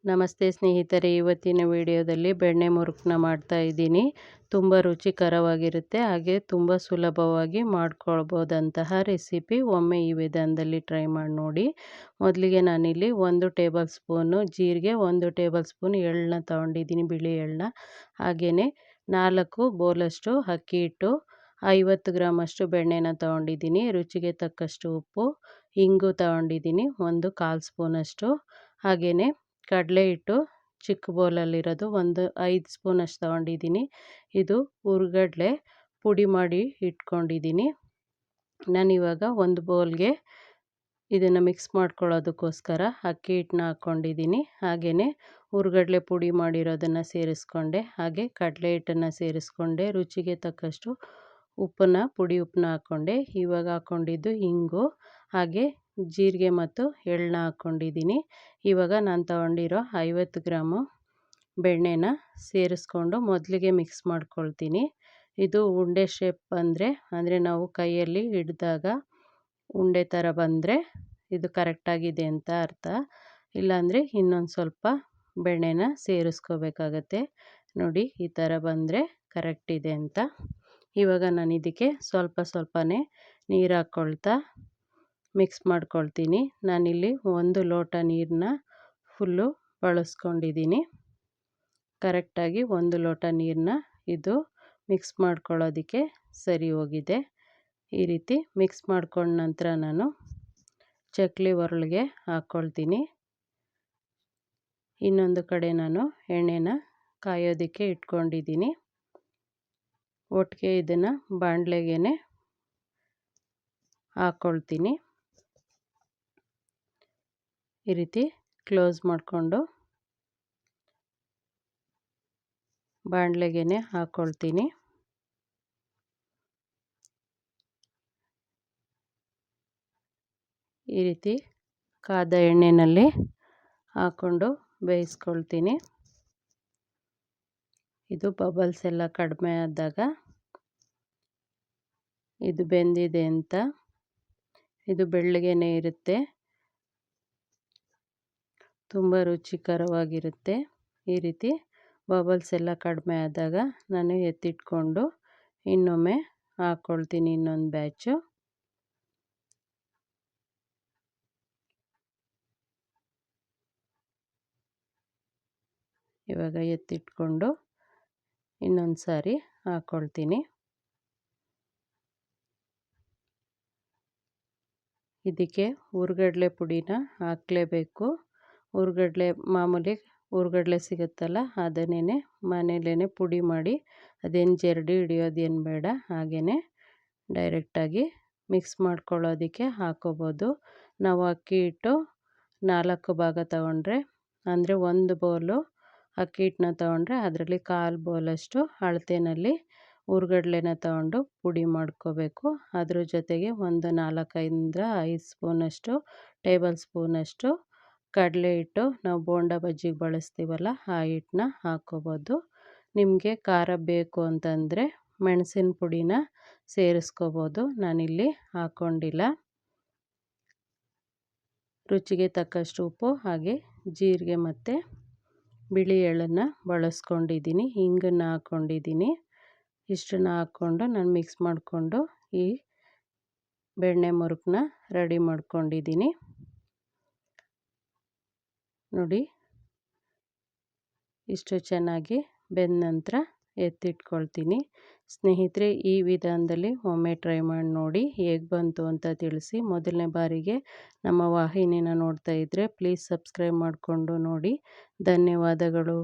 ನಮಸ್ತೆ ಸ್ನೇಹಿತರೆ, ಇವತ್ತಿನ ವಿಡಿಯೋದಲ್ಲಿ ಬೆಣ್ಣೆ ಮುರುಕನ್ನ ಮಾಡ್ತಾ ಇದ್ದೀನಿ. ತುಂಬ ರುಚಿಕರವಾಗಿರುತ್ತೆ, ಹಾಗೆ ತುಂಬ ಸುಲಭವಾಗಿ ಮಾಡ್ಕೊಳ್ಬೋದಂತಹ ರೆಸಿಪಿ. ಒಮ್ಮೆ ಈ ವಿಧಾನದಲ್ಲಿ ಟ್ರೈ ಮಾಡಿ ನೋಡಿ. ಮೊದಲಿಗೆ ನಾನಿಲ್ಲಿ 1 ಟೇಬಲ್ ಸ್ಪೂನು ಜೀರಿಗೆ, 1 ಟೇಬಲ್ ಸ್ಪೂನ್ ಎಳ್ಳನ್ನ ತೊಗೊಂಡಿದ್ದೀನಿ, ಬಿಳಿ ಎಳ್ಳನ್ನ. ಹಾಗೆಯೇ 4 ಬೌಲಷ್ಟು ಅಕ್ಕಿ ಹಿಟ್ಟು, 50 ಗ್ರಾಮಷ್ಟು ಬೆಣ್ಣೆನ ತೊಗೊಂಡಿದ್ದೀನಿ, ರುಚಿಗೆ ತಕ್ಕಷ್ಟು ಉಪ್ಪು, ಇಂಗು ತೊಗೊಂಡಿದ್ದೀನಿ 1/4 ಸ್ಪೂನಷ್ಟು. ಹಾಗೆಯೇ ಕಡಲೆ ಹಿಟ್ಟು ಚಿಕ್ಕ ಬೌಲಲ್ಲಿರೋದು 5 ಸ್ಪೂನಷ್ಟು ತೊಗೊಂಡಿದ್ದೀನಿ. ಇದು ಹುರ್ಗಡ್ಲೆ ಪುಡಿ ಮಾಡಿ ಇಟ್ಕೊಂಡಿದ್ದೀನಿ. ನಾನಿವಾಗ ಒಂದು ಬೌಲ್ಗೆ ಇದನ್ನು ಮಿಕ್ಸ್ ಮಾಡ್ಕೊಳ್ಳೋದಕ್ಕೋಸ್ಕರ ಅಕ್ಕಿ ಹಿಟ್ಟನ್ನ ಹಾಕ್ಕೊಂಡಿದ್ದೀನಿ. ಹಾಗೆಯೇ ಹುರ್ಗಡ್ಲೆ ಪುಡಿ ಮಾಡಿರೋದನ್ನು ಸೇರಿಸ್ಕೊಂಡೆ, ಹಾಗೆ ಕಡಲೆ ಹಿಟ್ಟನ್ನು ಸೇರಿಸ್ಕೊಂಡೆ, ರುಚಿಗೆ ತಕ್ಕಷ್ಟು ಪುಡಿ ಉಪ್ಪನ್ನ ಹಾಕ್ಕೊಂಡೆ. ಇವಾಗ ಹಾಕ್ಕೊಂಡಿದ್ದು ಇಂಗು, ಹಾಗೆ ಜೀರಿಗೆ ಮತ್ತು ಎಳ್ಳನ್ನ ಹಾಕ್ಕೊಂಡಿದ್ದೀನಿ. ಇವಾಗ ನಾನು ತೊಗೊಂಡಿರೋ 50 ಗ್ರಾಮು ಬೆಣ್ಣೆನ ಸೇರಿಸ್ಕೊಂಡು ಮೊದಲಿಗೆ ಮಿಕ್ಸ್ ಮಾಡ್ಕೊಳ್ತೀನಿ. ಇದು ಉಂಡೆ ಶೇಪ್ ಅಂದರೆ ನಾವು ಕೈಯಲ್ಲಿ ಹಿಡಿದಾಗ ಉಂಡೆ ಥರ ಬಂದರೆ ಇದು ಕರೆಕ್ಟಾಗಿದೆ ಅಂತ ಅರ್ಥ. ಇಲ್ಲಾಂದರೆ ಇನ್ನೊಂದು ಸ್ವಲ್ಪ ಬೆಣ್ಣೆನ ಸೇರಿಸ್ಕೋಬೇಕಾಗತ್ತೆ. ನೋಡಿ, ಈ ಥರ ಬಂದರೆ ಕರೆಕ್ಟ್ ಇದೆ ಅಂತ. ಇವಾಗ ನಾನು ಇದಕ್ಕೆ ಸ್ವಲ್ಪ ಸ್ವಲ್ಪನೇ ನೀರು ಹಾಕ್ಕೊಳ್ತಾ ಮಿಕ್ಸ್ ಮಾಡ್ಕೊಳ್ತೀನಿ. ನಾನಿಲ್ಲಿ 1 ಲೋಟ ನೀರನ್ನ ಫುಲ್ಲು ಬಳಸ್ಕೊಂಡಿದ್ದೀನಿ. ಕರೆಕ್ಟಾಗಿ 1 ಲೋಟ ನೀರನ್ನ ಇದು ಮಿಕ್ಸ್ ಮಾಡ್ಕೊಳ್ಳೋದಕ್ಕೆ ಸರಿ ಹೋಗಿದೆ. ಈ ರೀತಿ ಮಿಕ್ಸ್ ಮಾಡ್ಕೊಂಡ ನಂತರ ನಾನು ಚಕ್ಲಿ ಒರಳಿಗೆ ಹಾಕ್ಕೊಳ್ತೀನಿ. ಇನ್ನೊಂದು ಕಡೆ ನಾನು ಎಣ್ಣೆನ ಕಾಯೋದಕ್ಕೆ ಇಟ್ಕೊಂಡಿದ್ದೀನಿ. ಒಟ್ಟಿಗೆ ಇದನ್ನು ಬಾಣಲೆಗೆ ಹಾಕ್ಕೊಳ್ತೀನಿ. ಈ ರೀತಿ ಕ್ಲೋಸ್ ಮಾಡಿಕೊಂಡು ಬಾಣಲೆಗೆ ಹಾಕ್ಕೊಳ್ತೀನಿ. ಈ ರೀತಿ ಕಾದ ಎಣ್ಣೆಯಲ್ಲಿ ಹಾಕ್ಕೊಂಡು ಬೇಯಿಸ್ಕೊಳ್ತೀನಿ. ಇದು ಬಬಲ್ಸ್ ಎಲ್ಲ ಕಡಿಮೆ ಆದಾಗ ಇದು ಬೆಂದಿದೆ ಅಂತ. ಇದು ಬೆಳ್ಳಗೇನೆ ಇರುತ್ತೆ, ತುಂಬ ರುಚಿಕರವಾಗಿರುತ್ತೆ. ಈ ರೀತಿ ಬಬಲ್ಸ್ ಎಲ್ಲ ಕಡಿಮೆ ಆದಾಗ ನಾನು ಎತ್ತಿಟ್ಕೊಂಡು ಇನ್ನೊಮ್ಮೆ ಹಾಕ್ಕೊಳ್ತೀನಿ ಇನ್ನೊಂದು ಬ್ಯಾಚು. ಇವಾಗ ಎತ್ತಿಟ್ಕೊಂಡು ಇನ್ನೊಂದು ಸಾರಿ ಹಾಕ್ಕೊಳ್ತೀನಿ. ಇದಕ್ಕೆ ಹುರ್ಗಡ್ಲೆ ಪುಡಿನ ಹಾಕಲೇಬೇಕು. ಮಾಮೂಲಿ ಹುರ್ಗಡ್ಲೆ ಸಿಗುತ್ತಲ್ಲ, ಅದನ್ನೇ ಮನೇಲೇ ಪುಡಿ ಮಾಡಿ, ಅದೇನು ಜರಡಿ ಹಿಡಿಯೋದೇನು ಬೇಡ, ಹಾಗೆಯೇ ಡೈರೆಕ್ಟಾಗಿ ಮಿಕ್ಸ್ ಮಾಡ್ಕೊಳ್ಳೋದಕ್ಕೆ ಹಾಕೋಬೋದು. ನಾವು ಅಕ್ಕಿ ಹಿಟ್ಟು 4 ಭಾಗ ತೊಗೊಂಡ್ರೆ, ಅಂದರೆ 1 ಬೌಲು ಅಕ್ಕಿ ಹಿಟ್ಟನ್ನ ತೊಗೊಂಡ್ರೆ ಅದರಲ್ಲಿ 1/4 ಬೌಲಷ್ಟು ಅಳತೆಯಲ್ಲಿ ಹುರ್ಗಡ್ಲೆನ ತೊಗೊಂಡು ಪುಡಿ ಮಾಡ್ಕೋಬೇಕು. ಅದ್ರ ಜೊತೆಗೆ ಒಂದು 4-5 ಸ್ಪೂನಷ್ಟು ಟೇಬಲ್ ಸ್ಪೂನಷ್ಟು ಕಡಲೆ ಹಿಟ್ಟು, ನಾವು ಬೋಂಡ ಬಜ್ಜಿಗೆ ಬಳಸ್ತೀವಲ್ಲ ಆ ಹಿಟ್ಟನ್ನ ಹಾಕ್ಕೋಬೋದು. ನಿಮಗೆ ಖಾರ ಬೇಕು ಅಂತಂದರೆ ಮೆಣಸಿನ ಪುಡಿನ ಸೇರಿಸ್ಕೋಬೋದು, ನಾನಿಲ್ಲಿ ಹಾಕ್ಕೊಂಡಿಲ್ಲ. ರುಚಿಗೆ ತಕ್ಕಷ್ಟು ಉಪ್ಪು, ಹಾಗೆ ಜೀರಿಗೆ ಮತ್ತು ಬಿಳಿ ಎಳ್ಳನ್ನು ಬಳಸ್ಕೊಂಡಿದ್ದೀನಿ, ಹಿಂಗನ್ನು ಹಾಕ್ಕೊಂಡಿದ್ದೀನಿ. ಇಷ್ಟನ್ನು ಹಾಕ್ಕೊಂಡು ನಾನು ಮಿಕ್ಸ್ ಮಾಡಿಕೊಂಡು ಈ ಬೆಣ್ಣೆ ಮುರುಕನ್ನ ರೆಡಿ ಮಾಡ್ಕೊಂಡಿದ್ದೀನಿ. ನೋಡಿ, ಇಷ್ಟು ಚೆನ್ನಾಗಿ ಬೆಂದ ನಂತರ ಎತ್ತಿಟ್ಕೊಳ್ತೀನಿ. ಸ್ನೇಹಿತರೆ, ಈ ವಿಧಾನದಲ್ಲಿ ಒಮ್ಮೆ ಟ್ರೈ ಮಾಡಿ ನೋಡಿ, ಹೇಗೆ ಬಂತು ಅಂತ ತಿಳಿಸಿ. ಮೊದಲನೇ ಬಾರಿಗೆ ನಮ್ಮ ವಾಹಿನಿನ ನೋಡ್ತಾ ಇದ್ದರೆ ಪ್ಲೀಸ್ ಸಬ್ಸ್ಕ್ರೈಬ್ ಮಾಡಿಕೊಂಡು ನೋಡಿ. ಧನ್ಯವಾದಗಳು.